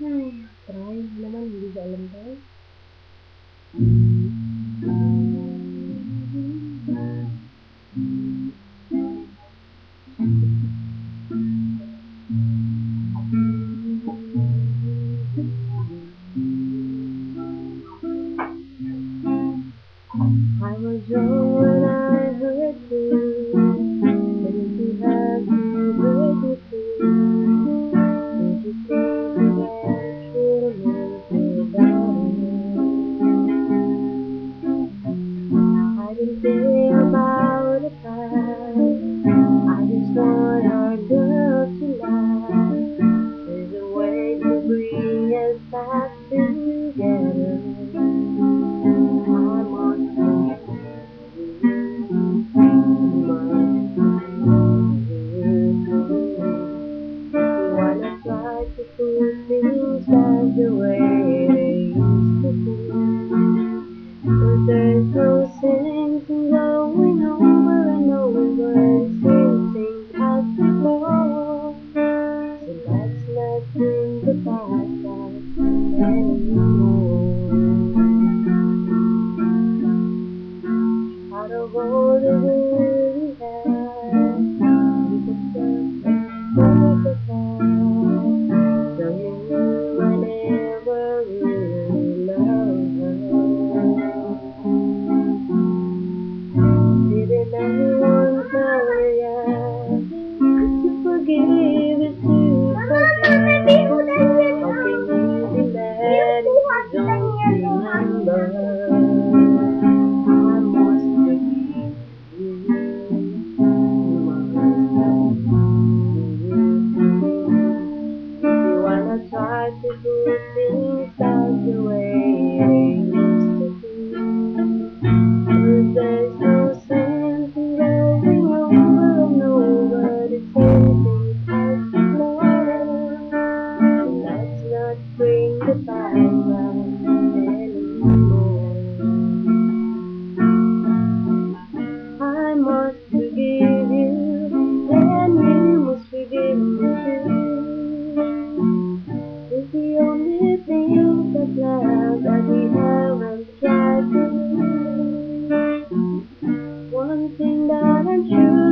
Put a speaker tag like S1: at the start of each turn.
S1: Try naman, hindi ko alam tayo. I was wrong when I hurt you, but if you have to hurt me too, did you think that I should have feel better? I didn't care about the past, I just want our love to last. There's a way to bring us back together. Try to put things back the way they used to be, but there's no sense in going over and over the same thing as before. So let's not bring the past back anymore. Out of all the good we had, we could just make the past. I never really loved her. Didn't anyone tell you to forgive is to forget? How can you be mad if you don't remember? I must forgive you. I try to do things back the way they used to be, but there's no sense in going over and over the same things as before. So let's not bring the past back anymore. I must forgive you, and you must forgive me too. It's the only thing that's left that we haven't tried to do. One thing that I'm sure